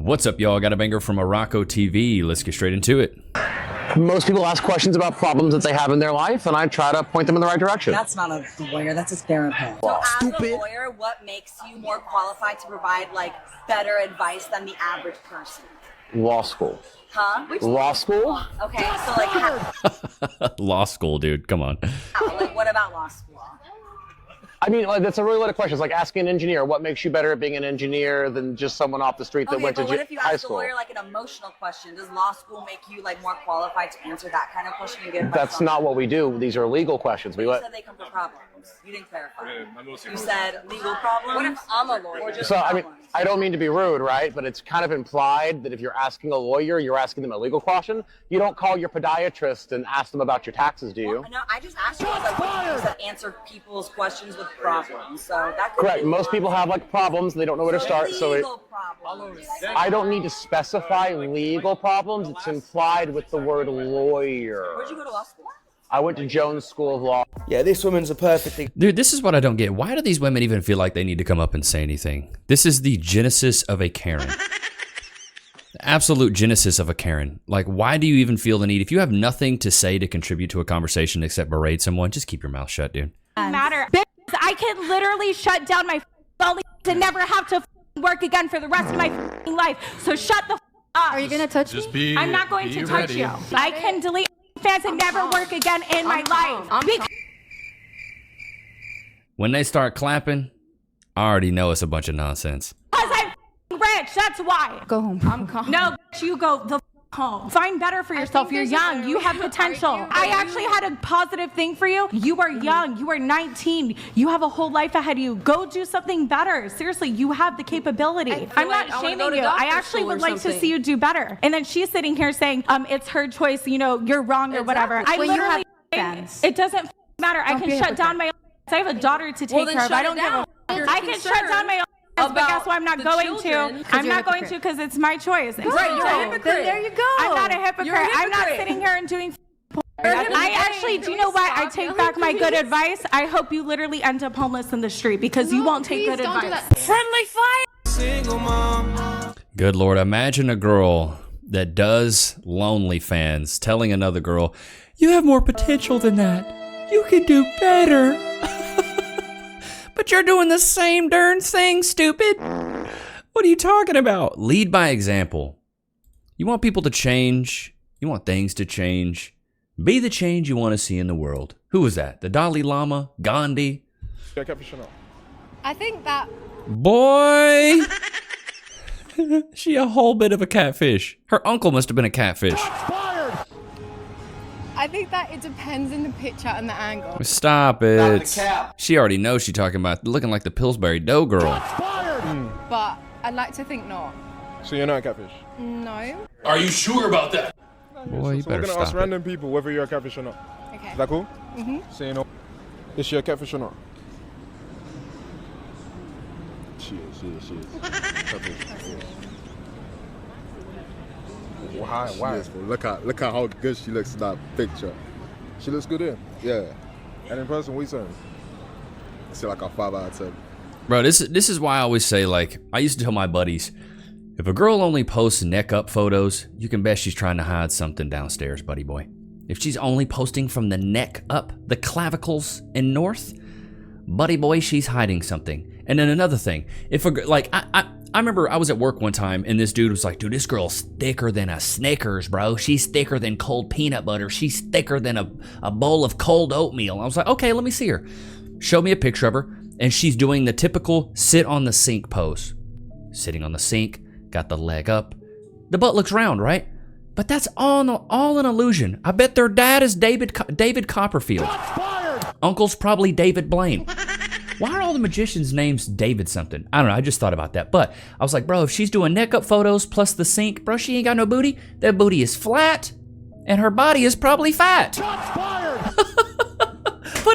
What's up, y'all? Got a banger from Morocco TV. Let's get straight into it. Most people ask questions about problems that they have in their life, and I try to point them in the right direction. That's not a lawyer, that's a therapist. So as a lawyer, what makes you more qualified to provide like better advice than the average person? Law school. Huh? Law school? Okay, so like how, Law school, dude. Come on. like what about law school? I mean, like, that's a really lot of questions. Like asking an engineer, what makes you better at being an engineer than just someone off the street that went to what if you high ask school? a lawyer like an emotional question? Does law school make you like more qualified to answer that kind of question and give advice? That's not what we do. These are legal questions. You said they come from problems. You didn't clarify. You said legal problems. What if I'm a lawyer? Or just So, I mean, problems? I don't mean to be rude, right? But it's kind of implied that if you're asking a lawyer, you're asking them a legal question. You don't call your podiatrist and ask them about your taxes, do you? Well, no, I just asked you like what you use that answer people's questions with problems. So that could Correct. be Most people have like problems. They don't know where to start. So legal problems. I don't need to specify legal problems. It's implied with the word lawyer. Where'd you go to law school? I went to Jones School of Law. Yeah, this woman's a perfect Dude, this is what I don't get. Why do these women even feel like they need to come up and say anything? This is the genesis of a Karen. The absolute genesis of a Karen. Like, why do you even feel the need? If you have nothing to say to contribute to a conversation except berate someone, just keep your mouth shut, dude. Matter. Bitch, I can literally shut down my phone to never have to work again for the rest of my life. So shut the up. Are you gonna touch me? I'm not going to touch you. I can delete fans and never work again in my life. When they start clapping, I already know it's a bunch of nonsense. Because I'm rich, that's why. Go home. I'm calm. No, bitch, you go the home. Find better for yourself. You're young. You have potential. I actually had a positive thing for you. You are young. You are 19. You have a whole life ahead of you. Go do something better. Seriously, you have the capability. I'm not shaming you. I actually would like to see you do better. And then she's sitting here saying, it's her choice. You know, you're wrong or whatever. I When you literally, have fans. it doesn't matter. I Don't be can a shut down my. I have a daughter to take care of. I don't give a. I can shut down my. But guess what? I'm not going to. I'm not going to because it's my choice. Right, you're a hypocrite. Then there you go. I'm not a hypocrite. I'm not sitting here and doing. I actually, do you know what? I take back my good advice. I hope you literally end up homeless in the street because you won't take good advice. Friendly fire. Good Lord, imagine a girl that does lonely fans telling another girl, you have more potential than that. You can do better. But you're doing the same darn thing, stupid. What are you talking about? Lead by example. You want people to change. You want things to change. Be the change you want to see in the world. Who was that? The Dalai Lama? Gandhi? I think that Boy! She a whole bit of a catfish. Her uncle must have been a catfish. it depends in the picture and the angle. Stop it. She already knows she's talking about looking like the Pillsbury Dough girl. But I'd like to think not. So you're not a catfish? No. Are you sure about that? Boy, you So better we're gonna ask stop it. random people whether you're a catfish or not. Okay. Is that cool? So you know, is she a catfish or not? She is. Catfish. Why? Look at how good she looks in that picture. She looks good in. Yeah, And in person, we saying? it's like a 5 out of 10. Bro, this is why I always say, like, I used to tell my buddies, if a girl only posts neck up photos, you can bet she's trying to hide something downstairs, buddy boy. If she's only posting from the neck up, the clavicles and north, buddy boy, she's hiding something. And then another thing, if a like I remember I was at work one time and this dude was like, dude, this girl's thicker than a Snickers, bro. She's thicker than cold peanut butter. She's thicker than a bowl of cold oatmeal. I was like, okay, let me see her. Show me a picture of her. And she's doing the typical sit on the sink pose. Sitting on the sink, got the leg up. The butt looks round, right? But that's all an illusion. I bet their dad is David Copperfield. Uncle's probably David Blaine. Why are all the magicians' names David something? I don't know, I just thought about that. But I was like, bro, if she's doing neck up photos plus the sink, bro, she ain't got no booty. That booty is flat, and her body is probably fat. Put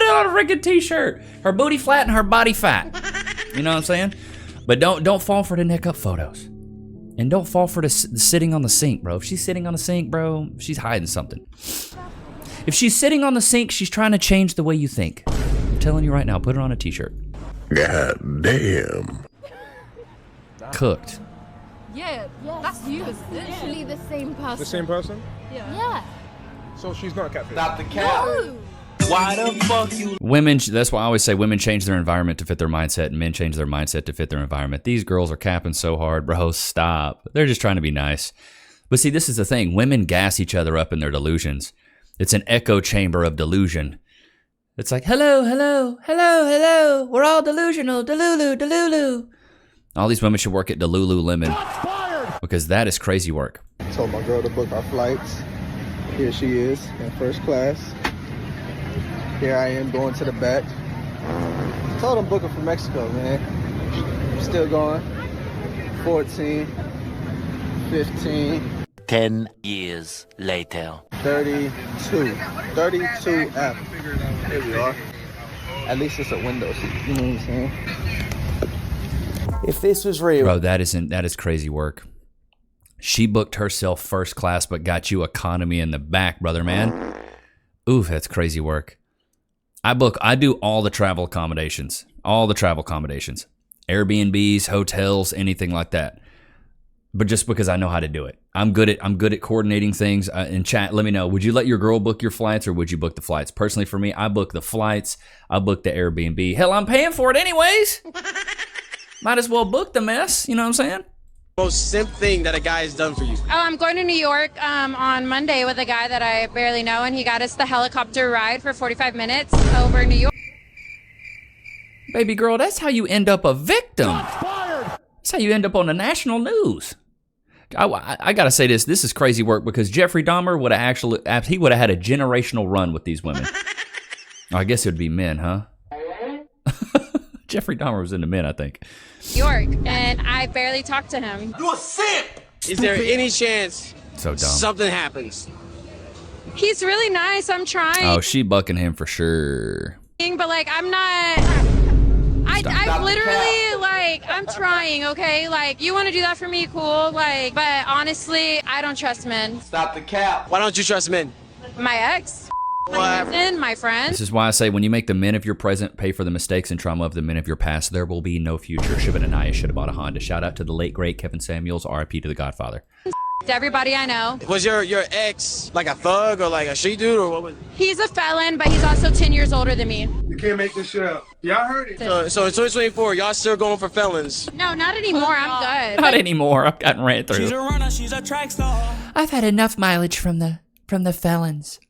it on a freaking t-shirt. Her booty flat and her body fat. You know what I'm saying? But don't fall for the neck up photos. And don't fall for the sitting on the sink, bro. If she's sitting on the sink, bro, she's hiding something. If she's sitting on the sink, she's trying to change the way you think. I'm telling you right now, put it on a t-shirt. God damn. Cooked. Yeah, that's you. It's literally the same person. The same person? Yeah. So she's not a catfish. Stop the cap. No. Why the fuck you? Women, that's why I always say women change their environment to fit their mindset, and men change their mindset to fit their environment. These girls are capping so hard, bro. Stop. They're just trying to be nice. But see, this is the thing. Women gas each other up in their delusions. It's an echo chamber of delusion. It's like, hello, hello, hello, hello. We're all delusional. Delulu, delulu. All these women should work at Delululemon. Because that is crazy work. I told my girl to book our flights. Here she is in first class. Here I am going to the back. Told them booking from Mexico, man. Still going. 14, 15. 10 years later. 32. 32F. Here we are. At least it's a window seat. You know what I'm saying? If this was real. Bro, that is crazy work. She booked herself first class but got you economy in the back, brother man. Oof, that's crazy work. I do all the travel accommodations. All the travel accommodations. Airbnbs, hotels, anything like that. But just because I know how to do it. I'm good at coordinating things. In chat, let me know. Would you let your girl book your flights or would you book the flights? Personally, for me, I book the flights. I book the Airbnb. Hell, I'm paying for it anyways. Might as well book the mess. You know what I'm saying? Most simp thing that a guy has done for you? Oh, I'm going to New York on Monday with a guy that I barely know, and he got us the helicopter ride for 45 minutes over New York. Baby girl, that's how you end up a victim. That's how you end up on the national news. I gotta say this. This is crazy work because Jeffrey Dahmer would have he would have had a generational run with these women. I guess it would be men, huh? Jeffrey Dahmer was into men, I think. New York, and I barely talked to him. You a simp! Is there any chance So dumb. something happens? He's really nice. I'm trying. Oh, she bucking him for sure. But like, I'm not. I literally like, I'm trying. Okay, like, you want to do that for me, cool. Like, but honestly, I don't trust men. Stop the cap. Why don't you trust men? My ex. My friends. This is why I say when you make the men of your present pay for the mistakes and trauma of the men of your past, there will be no future. Shiva and Anaya should have bought a Honda. Shout out to the late, great Kevin Samuels, RIP to the Godfather. To everybody I know. Was your ex like a thug or like a street dude or what was? He's a felon, but he's also 10 years older than me. You can't make this shit up. Y'all heard it. So in 2024, y'all still going for felons? No, not anymore. I'm good. Not anymore. I've gotten ran through. She's a runner, she's a track star. I've had enough mileage from the felons.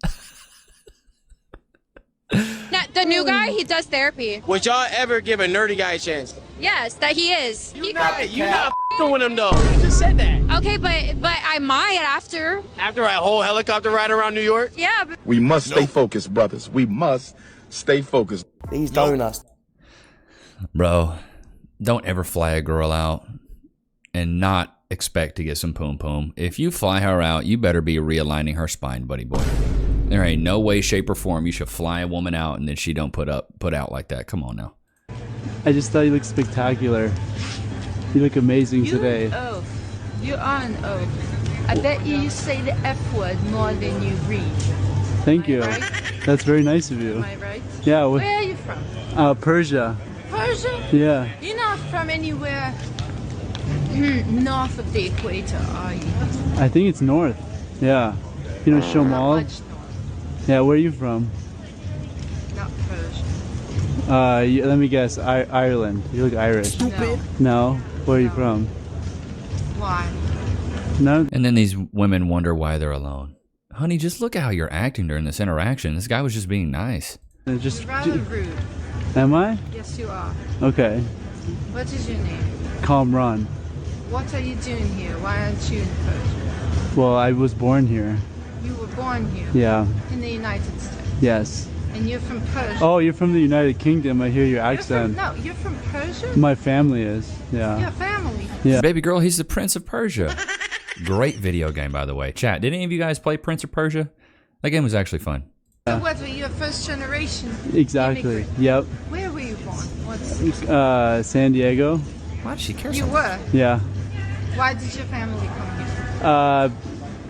Now, the new guy, he does therapy. Would y'all ever give a nerdy guy a chance? Yes, that he is. You not f***ing with him though. You just said that. Okay, but I might after. After a whole helicopter ride around New York? Yeah. But We must stay focused, brothers. We must stay focused. These donuts. Bro, don't ever fly a girl out and not expect to get some poom poom. If you fly her out, you better be realigning her spine, buddy boy. There ain't no way, shape, or form you should fly a woman out and then she don't put out like that. Come on now. I just thought you looked spectacular. You look amazing today. Oh, you are an oaf. I bet you say the F word more than you read. Thank you. Right? That's very nice of you. Am I right? Yeah. Where are you from? Persia. Persia? Yeah. You're not from anywhere north of the equator, are you? I think it's north. Yeah. You know Shomal? Yeah, where are you from? Not Persia. Let me guess. Ireland. You look Irish. Stupid. No? Where are you from? Why? No. And then these women wonder why they're alone. Honey, just look at how you're acting during this interaction. This guy was just being nice. You're rather rude. Am I? Yes, you are. Okay. What is your name? Kamran. What are you doing here? Why aren't you in Persia? Well, I was born here. You were born here? Yeah. In the United States? Yes. And you're from Persia? Oh, you're from the United Kingdom. I hear your accent. You're from Persia? My family is. Yeah. Your family? Yeah. Baby girl, he's the Prince of Persia. Great video game, by the way. Chat, did any of you guys play Prince of Persia? That game was actually fun. So what, were you a first generation? Exactly. Immigrant? Yep. Where were you born? What's San Diego. Why does she care You were? Yeah. Why did your family come here?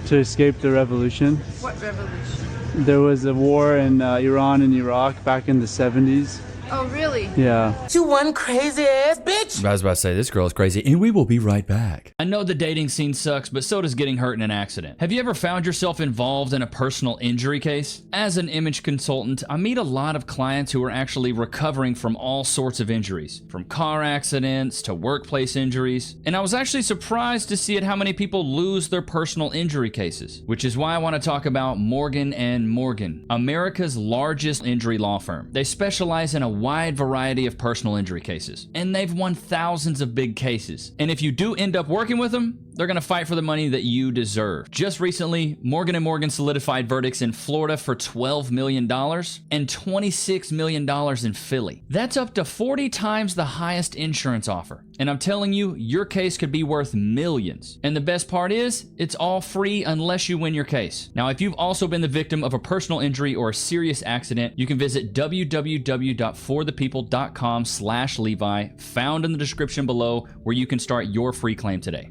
To escape the revolution. What revolution? There was a war in Iran and Iraq back in the 70s. Oh, really? Yeah. You one crazy ass bitch. I was about to say, this girl is crazy, and we will be right back. I know the dating scene sucks, but so does getting hurt in an accident. Have you ever found yourself involved in a personal injury case? As an image consultant, I meet a lot of clients who are actually recovering from all sorts of injuries, from car accidents to workplace injuries. And I was actually surprised to see how many people lose their personal injury cases, which is why I want to talk about Morgan & Morgan, America's largest injury law firm. They specialize in a wide variety of personal injury cases, and they've won thousands of big cases. And if you do end up working with them, they're going to fight for the money that you deserve. Just recently, Morgan & Morgan solidified verdicts in Florida for $12 million and $26 million in Philly. That's up to 40 times the highest insurance offer. And I'm telling you, your case could be worth millions. And the best part is, it's all free unless you win your case. Now, if you've also been the victim of a personal injury or a serious accident, you can visit www.forthepeople.com/Levi, found in the description below, where you can start your free claim today.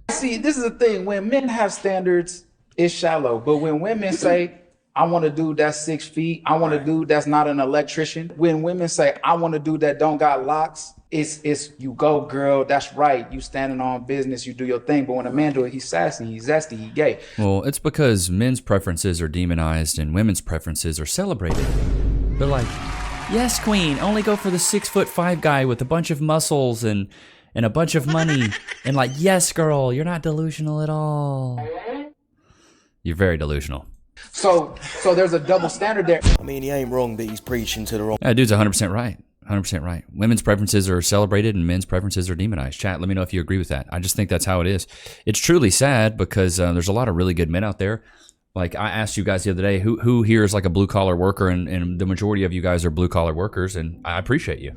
See, this is the thing. When men have standards, it's shallow. But when women say, I want a dude that's 6 feet, I want a dude that's not an electrician. When women say, I want a dude that don't got locks, it's you go, girl, that's right. You standing on business, you do your thing. But when a man do it, he's sassy, he's zesty, he's gay. Well, it's because men's preferences are demonized and women's preferences are celebrated. They're like, yes, queen, only go for the 6'5" guy with a bunch of muscles and a bunch of money. And like, yes, girl, you're not delusional at all. You're very delusional. So there's a double standard there. I mean, he ain't wrong, but he's preaching to the wrong. That dude's 100% right. 100% right. Women's preferences are celebrated and men's preferences are demonized. Chat, let me know if you agree with that. I just think that's how it is. It's truly sad because there's a lot of really good men out there. Like I asked you guys the other day, who here is like a blue collar worker, and the majority of you guys are blue collar workers, and I appreciate you.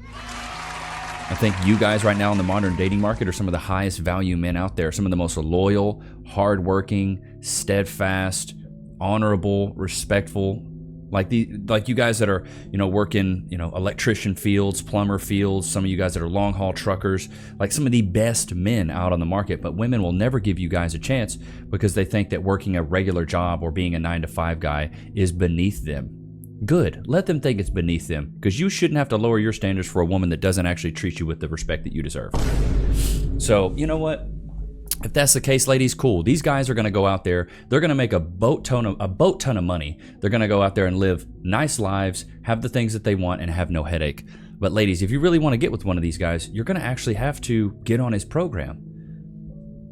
I think you guys right now in the modern dating market are some of the highest value men out there, some of the most loyal, hardworking, steadfast, honorable, respectful, like you guys that are, working, electrician fields, plumber fields, some of you guys that are long haul truckers, like some of the best men out on the market. But women will never give you guys a chance because they think that working a regular job or being a 9-to-5 guy is beneath them. Good. Let them think it's beneath them, because you shouldn't have to lower your standards for a woman that doesn't actually treat you with the respect that you deserve. So, you know what? If that's the case, ladies, cool. These guys are going to go out there. They're going to make a boat ton of money. They're going to go out there and live nice lives, have the things that they want, and have no headache. But ladies, if you really want to get with one of these guys, you're going to actually have to get on his program.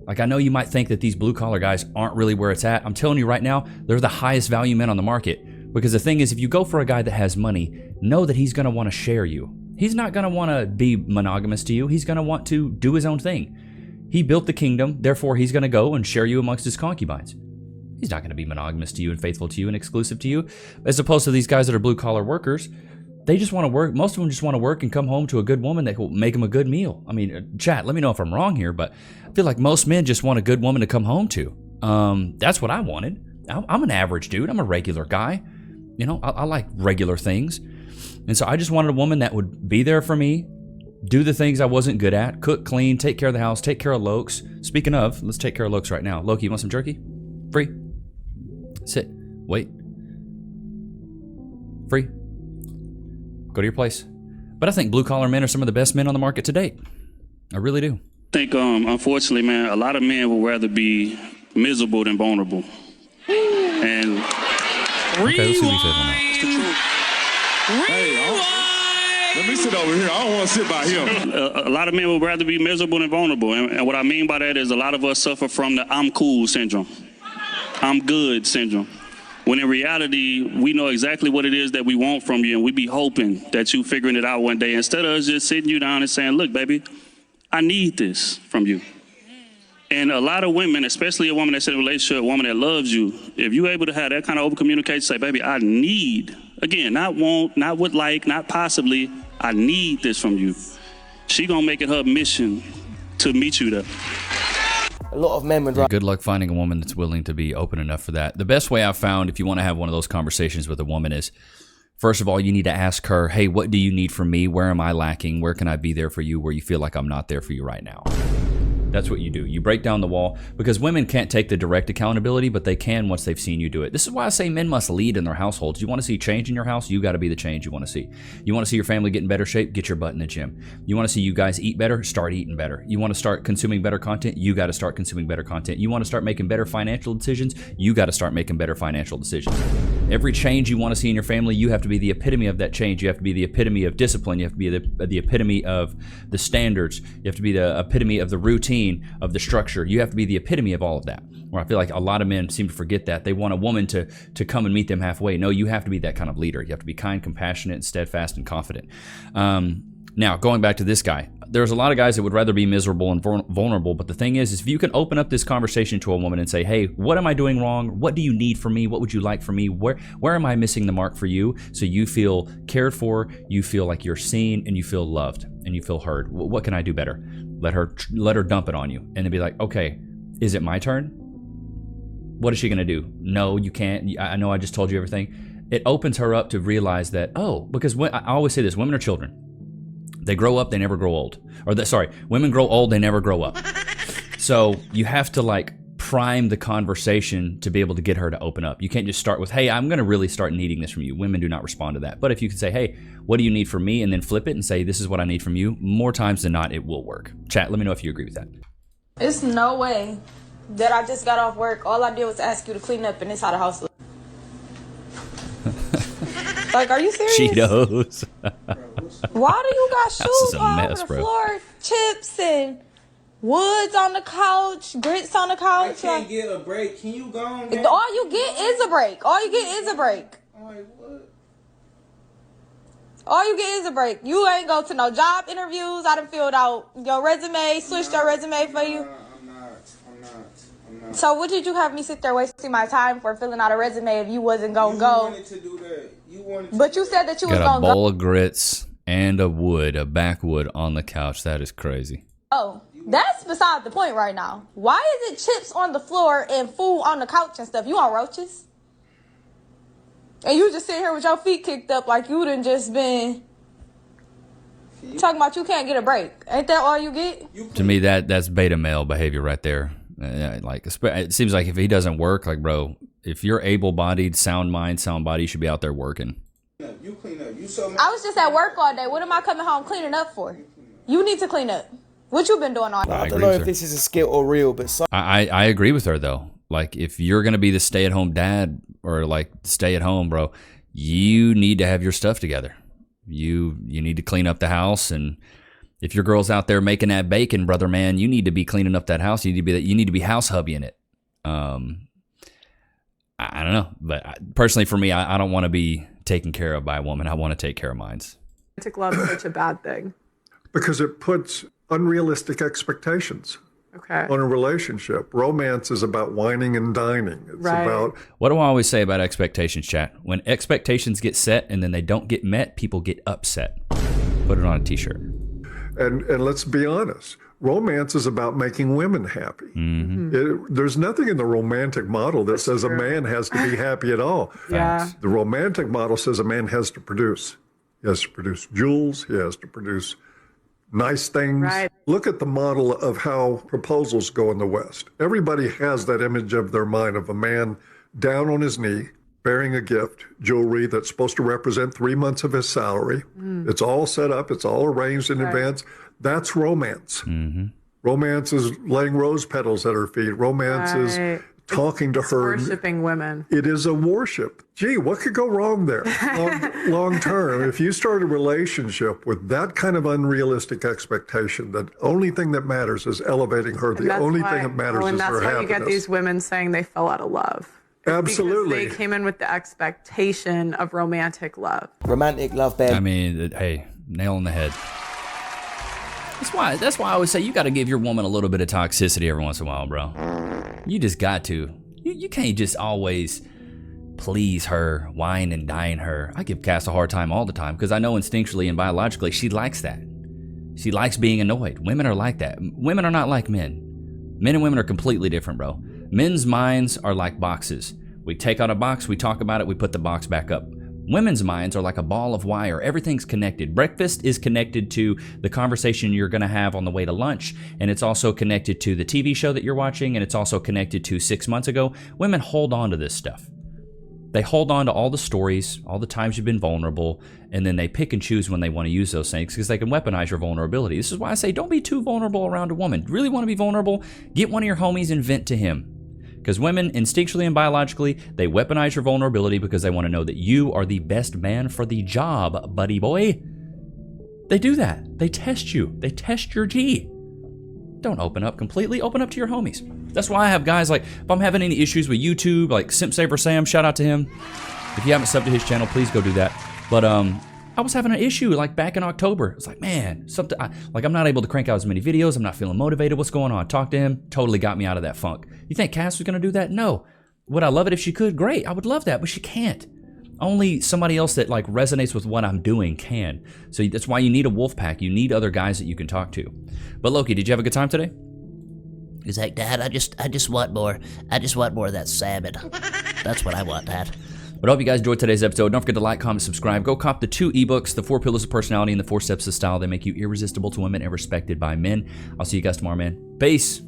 Like, I know you might think that these blue collar guys aren't really where it's at. I'm telling you right now, they're the highest value men on the market. Because the thing is, if you go for a guy that has money, know that he's going to want to share you. He's not going to want to be monogamous to you. He's going to want to do his own thing. He built the kingdom, therefore he's going to go and share you amongst his concubines. He's not going to be monogamous to you and faithful to you and exclusive to you. As opposed to these guys that are blue-collar workers, they just want to work. Most of them just want to work and come home to a good woman that will make them a good meal. I mean, chat, let me know if I'm wrong here, but I feel like most men just want a good woman to come home to. That's what I wanted. I'm an average dude. I'm a regular guy. I like regular things. And so I just wanted a woman that would be there for me, do the things I wasn't good at, cook, clean, take care of the house, take care of Lokes. Speaking of, let's take care of Lokes right now. Loki, you want some jerky? Free. Sit. Wait. Free. Go to your place. But I think blue-collar men are some of the best men on the market to date. I really do. I think, unfortunately, man, a lot of men would rather be miserable than vulnerable. And okay, let's see what he says on that. It's the truth. Let me sit over here. I don't want to sit by him. A lot of men would rather be miserable than vulnerable. And what I mean by that is a lot of us suffer from the I'm cool syndrome. I'm good syndrome. When in reality, we know exactly what it is that we want from you, and we be hoping that you figuring it out one day instead of us just sitting you down and saying, look, baby, I need this from you. And a lot of women, especially a woman that's in a relationship, a woman that loves you, if you're able to have that kind of over-communication, say, baby, I need, again, not want, not would like, not possibly, I need this from you. She gonna make it her mission to meet you there. A lot of men would... Good luck finding a woman that's willing to be open enough for that. The best way I've found if you want to have one of those conversations with a woman is, first of all, you need to ask her, hey, what do you need from me? Where am I lacking? Where can I be there for you where you feel like I'm not there for you right now? That's what you do. You break down the wall, because women can't take the direct accountability, but they can once they've seen you do it. This is why I say men must lead in their households. You want to see change in your house, you got to be the change you want to see. You want to see your family get in better shape, get your butt in the gym. You want to see you guys eat better, start eating better. You want to start consuming better content, you got to start consuming better content. You want to start making better financial decisions, you got to start making better financial decisions. Every change you want to see in your family, you have to be the epitome of that change. You have to be the epitome of discipline. You have to be the epitome of the standards. You have to be the epitome of the routine, of the structure. You have to be the epitome of all of that. Where I feel like a lot of men seem to forget that. They want a woman to come and meet them halfway. No, you have to be that kind of leader. You have to be kind, compassionate, and steadfast and confident. Now, going back to this guy, there's a lot of guys that would rather be miserable and vulnerable, but the thing is if you can open up this conversation to a woman and say, hey, what am I doing wrong? What do you need from me? What would you like from me? Where am I missing the mark for you? So you feel cared for, you feel like you're seen, and you feel loved, and you feel heard. What can I do better? Let her dump it on you, and then be like, okay, is it my turn? What is she gonna do? No, you can't. I know I just told you everything. It opens her up to realize that, because I always say this, women are children. They grow up, they never grow old. Women grow old, they never grow up. So you have to prime the conversation to be able to get her to open up. You can't just start with, hey, I'm gonna really start needing this from you. Women do not respond to that. But if you can say, hey, what do you need from me? And then flip it and say, this is what I need from you. More times than not, it will work. Chat, let me know if you agree with that. It's no way that I just got off work. All I did was ask you to clean up and this how the house looks. Are you serious? Cheetos. Why do you got shoes all mess, over the bro. floor, chips and woods on the couch, grits on the couch? I can't get a break. Can you go on? All you get is a break. All you get is a break. All you get is a break. You ain't go to no job interviews. I done filled out your resume, switched your resume for you. I'm not. So what did you have me sit there wasting my time for filling out a resume if you wasn't gonna go? You wanted to do that. But you said that you was Got gonna a go. bowl of grits and a backwood on the couch. That is crazy. Oh, that's beside the point right now. Why is it chips on the floor and food on the couch and stuff? You on roaches? And you just sitting here with your feet kicked up like you done just been talking about you can't get a break. Ain't that all you get? To me, that's beta male behavior right there. It seems like if he doesn't work, bro, if you're able-bodied, sound mind, sound body, you should be out there working. You clean up. I was just at work all day. What am I coming home cleaning up for? You need to clean up. What you been doing all day? I don't know if this is a skill or real, but I agree with her though. If you're gonna be the stay-at-home dad or stay at home, bro, you need to have your stuff together. You need to clean up the house, and if your girl's out there making that bacon, brother, man, you need to be cleaning up that house. You need to be house hubbying it. I don't know, but personally for me, I don't want to be taken care of by a woman. I want to take care of mine. Romantic love is such a bad thing. Because it puts unrealistic expectations on a relationship. Romance is about whining and dining. It's about... What do I always say about expectations, chat? When expectations get set and then they don't get met, people get upset. Put it on a t-shirt. And let's be honest. Romance is about making women happy. There's nothing in the romantic model that says a man has to be happy at all. Yeah. The romantic model says a man has to produce. He has to produce jewels. He has to produce nice things. Right. Look at the model of how proposals go in the West. Everybody has that image of their mind of a man down on his knee, bearing a gift, jewelry that's supposed to represent 3 months of his salary. It's all set up. It's all arranged in advance. That's romance. Romance is laying rose petals at her feet. Romance is talking to her. Worshipping women. It is a worship. Gee, what could go wrong there? Long term, if you start a relationship with that kind of unrealistic expectation, that only thing that matters is elevating her. The only thing that matters is her happiness. And that's why you get these women saying they fell out of love. Absolutely. Because they came in with the expectation of romantic love. Romantic love, babe. I mean, hey, nail on the head. That's why I always say you got to give your woman a little bit of toxicity every once in a while, bro. You just got to. You can't just always please her, wine and dine her. I give Cass a hard time all the time because I know instinctually and biologically she likes that. She likes being annoyed. Women are like that. Women are not like men. Men and women are completely different, bro. Men's minds are like boxes. We take out a box, we talk about it, we put the box back up. Women's minds are like a ball of wire. Everything's connected. Breakfast is connected to the conversation you're going to have on the way to lunch, and it's also connected to the TV show that you're watching, and it's also connected to 6 months ago. Women hold on to this stuff. They hold on to all the stories, all the times you've been vulnerable, and then they pick and choose when they want to use those things because they can weaponize your vulnerability. This is why I say don't be too vulnerable around a woman. Really want to be vulnerable? Get one of your homies and vent to him. Because women, instinctually and biologically, they weaponize your vulnerability because they want to know that you are the best man for the job, buddy boy. They do that. They test you. They test your G. Don't open up completely. Open up to your homies. That's why I have guys like, if I'm having any issues with YouTube, like Simp Saver Sam, shout out to him. If you haven't subbed to his channel, please go do that. But I was having an issue like back in October. It's like, man, I'm not able to crank out as many videos. I'm not feeling motivated. What's going on? Talk to him. Totally got me out of that funk. You think Cass was going to do that? No. Would I love it if she could? Great. I would love that, but she can't. Only somebody else that like resonates with what I'm doing can. So that's why you need a wolf pack. You need other guys that you can talk to. But Loki, did you have a good time today? He's like, Dad, I just want more. I just want more of that salmon. That's what I want, Dad. But I hope you guys enjoyed today's episode. Don't forget to like, comment, subscribe. Go cop the 2 ebooks, The 4 Pillars of Personality and The 4 Steps of Style. They make you irresistible to women and respected by men. I'll see you guys tomorrow, man. Peace.